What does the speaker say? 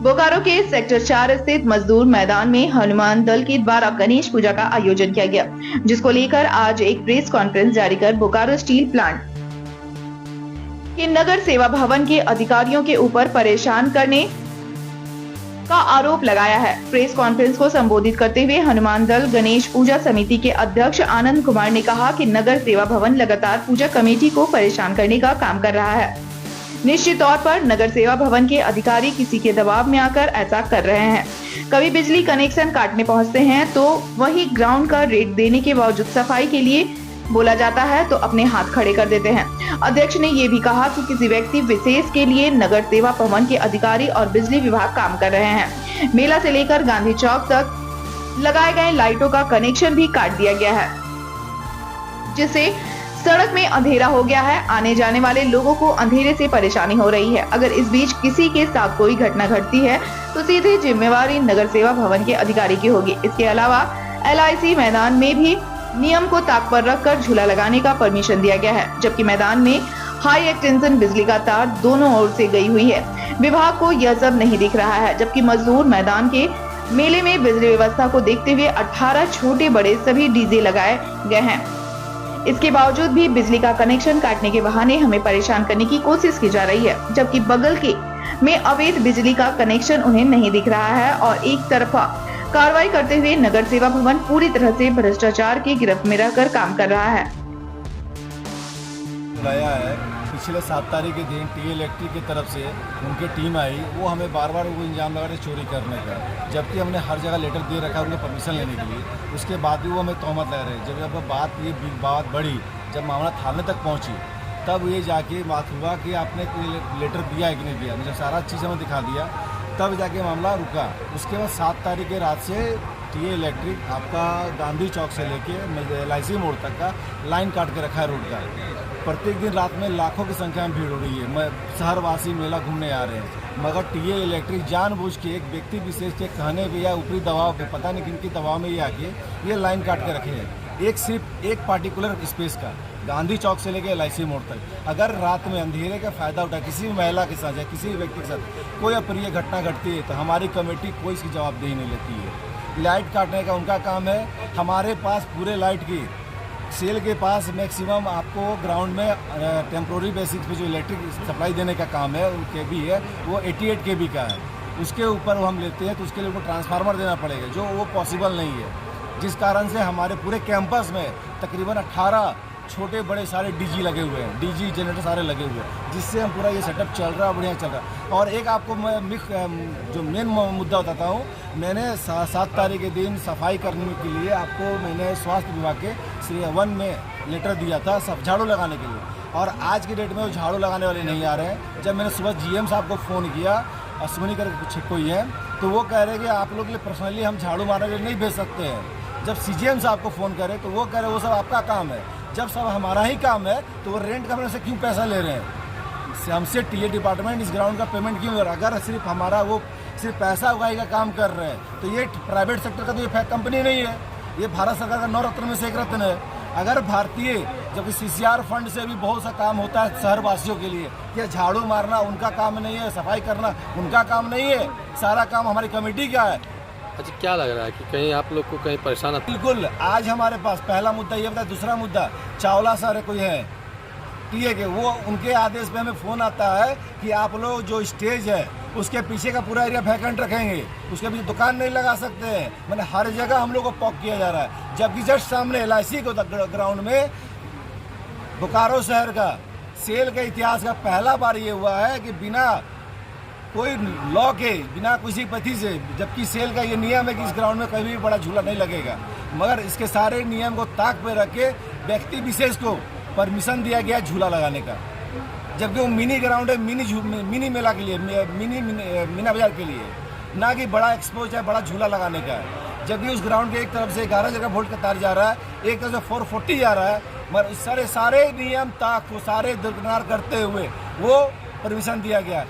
बोकारो के सेक्टर 4 स्थित मजदूर मैदान में हनुमान दल के द्वारा गणेश पूजा का आयोजन किया गया, जिसको लेकर आज एक प्रेस कॉन्फ्रेंस जारी कर बोकारो स्टील प्लांट के नगर सेवा भवन के अधिकारियों के ऊपर परेशान करने का आरोप लगाया है। प्रेस कॉन्फ्रेंस को संबोधित करते हुए हनुमान दल गणेश पूजा समिति के अध्यक्ष आनंद कुमार ने कहा कि नगर सेवा भवन लगातार पूजा कमेटी को परेशान करने का काम कर रहा है। निश्चित तौर पर नगर सेवा भवन के अधिकारी किसी के दबाव में आकर ऐसा कर रहे हैं। कभी बिजली कनेक्शन काटने पहुंचते हैं तो वही ग्राउंड का रेट देने के बावजूद सफाई के लिए बोला जाता है तो अपने हाथ खड़े कर देते हैं। अध्यक्ष ने ये भी कहा कि किसी व्यक्ति विशेष के लिए नगर सेवा भवन के अधिकारी और बिजली विभाग काम कर रहे हैं। मेला से लेकर गांधी चौक तक लगाए गए लाइटों का कनेक्शन भी काट दिया गया है, जिससे सड़क में अंधेरा हो गया है। आने जाने वाले लोगों को अंधेरे से परेशानी हो रही है। अगर इस बीच किसी के साथ कोई घटना घटती है तो सीधे जिम्मेवारी नगर सेवा भवन के अधिकारी की होगी। इसके अलावा LIC मैदान में भी नियम को ताक पर रखकर झूला लगाने का परमिशन दिया गया है, जबकि मैदान में हाई एक्सटेंशन बिजली का तार दोनों ओर से गई हुई है। विभाग को यह सब नहीं दिख रहा है, जबकि मजदूर मैदान के मेले में बिजली व्यवस्था को देखते हुए 18 छोटे बड़े सभी डीजे लगाए गए हैं। इसके बावजूद भी बिजली का कनेक्शन काटने के बहाने हमें परेशान करने की कोशिश की जा रही है, जबकि बगल के में अवैध बिजली का कनेक्शन उन्हें नहीं दिख रहा है और एक तरफा कार्रवाई करते हुए नगर सेवा भवन पूरी तरह से भ्रष्टाचार की गिरफ्त में रहकर काम कर रहा है। पिछले 7 तारीख के दिन टी इलेक्ट्रिक की तरफ से उनकी टीम आई, वो हमें बार बार वो इंजाम लगा रहे चोरी करने का, जबकि हमने हर जगह लेटर दे रखा उनको परमिशन लेने के लिए। उसके बाद भी वो हमें तोहमत लगा रहे। जब ये बात बढ़ी, जब मामला थाने तक पहुंची, तब ये जाके बात हुआ कि आपने लेटर दिया है कि नहीं दिया। जब सारा चीज़ हमें दिखा दिया तब जाके मामला रुका। उसके बाद 7 तारीख के रात से टी इलेक्ट्रिक आपका गांधी चौक से लेके LIC मोड़ तक का लाइन काट के रखा है रोड का। प्रत्येक दिन रात में लाखों की संख्या में भीड़ हो रही है। शहरवासी मेला घूमने आ रहे हैं, मगर टी इलेक्ट्रिक जानबूझ के एक व्यक्ति विशेष के कहने पे या ऊपरी दबाव पे, पता नहीं किनके दबाव में ये आके ये लाइन काट के रखे हैं। सिर्फ एक पार्टिकुलर स्पेस का, गांधी चौक से लेके LIC मोड़ तक। अगर रात में अंधेरे का फायदा उठा किसी भी महिला के साथ या किसी भी व्यक्ति के साथ कोई अप्रिय घटना घटती है तो हमारी कमेटी कोई इसकी जवाबदेही नहीं लेती है। लाइट काटने का उनका काम है। हमारे पास पूरे लाइट की सेल के पास मैक्सिमम आपको ग्राउंड में टेम्प्रोरी बेसिस पे जो इलेक्ट्रिक सप्लाई देने का काम है उनके भी है, वो 88 kV का है। उसके ऊपर वो हम लेते हैं तो उसके लिए उनको ट्रांसफार्मर देना पड़ेगा, जो वो पॉसिबल नहीं है। जिस कारण से हमारे पूरे कैंपस में तकरीबन 18 छोटे बड़े सारे DG लगे हुए हैं, DG जनरेटर सारे लगे हुए हैं, जिससे हम पूरा ये सेटअप चल रहा है, बढ़िया चल रहा है। और एक आपको मैं जो मेन मुद्दा बताता हूँ, मैंने 7 तारीख के दिन सफाई करने के लिए आपको मैंने स्वास्थ्य विभाग के श्री 1 में लेटर दिया था सब झाड़ू लगाने के लिए, और आज की डेट में वो झाड़ू लगाने वाले नहीं आ रहे हैं। जब मैंने सुबह GM साहब को फ़ोन किया, अश्विनी करके कोई है, तो वो कह रहे हैं कि आप लोग के लिए पर्सनली हम झाड़ू मारने के लिए नहीं भेज सकते हैं। जब CGM साहब को फ़ोन करे तो वो कह रहे हैं वो सब आपका काम है। जब सब हमारा ही काम है तो वो रेंट कमरे से क्यों पैसा ले रहे हैं? हमसे TA डिपार्टमेंट इस ग्राउंड का पेमेंट क्यों ले रहा है? अगर सिर्फ हमारा वो सिर्फ पैसा उगाई का काम कर रहे हैं तो ये प्राइवेट सेक्टर का तो ये कंपनी नहीं है, ये भारत सरकार का 9 रत्न में से एक रत्न है। अगर भारतीय जबकि CCR फंड से भी बहुत सा काम होता है शहरवासियों के लिए, कि झाड़ू मारना उनका काम नहीं है, सफाई करना उनका काम नहीं है, सारा काम हमारी कमेटी का है। अच्छा, क्या लग रहा है कि कहीं आप लोग को कहीं परेशान? बिल्कुल। आज हमारे पास पहला मुद्दा ये बताया, दूसरा मुद्दा चावला सर कोई है टीए के, वो उनके आदेश पे हमें फ़ोन आता है कि आप लोग जो स्टेज है उसके पीछे का पूरा एरिया वैकेंट रखेंगे, उसके पीछे दुकान नहीं लगा सकते हैं। मैंने हर जगह हम लोग को पॉक किया जा रहा है, जबकि जस्ट सामने LIC को ग्राउंड में बोकारो शहर का सेल के इतिहास का पहला बार ये हुआ है कि बिना कोई लॉ के, बिना किसी पति से, जबकि सेल का ये नियम है कि इस ग्राउंड में कभी भी बड़ा झूला नहीं लगेगा, मगर इसके सारे नियम को ताक पे रख के व्यक्ति विशेष को परमिशन दिया गया झूला लगाने का, जबकि वो मिनी ग्राउंड है, मिनी मेला के लिए, मिनी मीना बाजार के लिए, ना कि बड़ा एक्सपोज है, बड़ा झूला लगाने का है। जबकि उस ग्राउंड के एक तरफ से 11 जगह वोल्ट का तार जा रहा है, एक तरफ से 440 जा रहा है, मगर सारे नियम ताक को सारे दरकिनार करते हुए वो परमिशन दिया गया।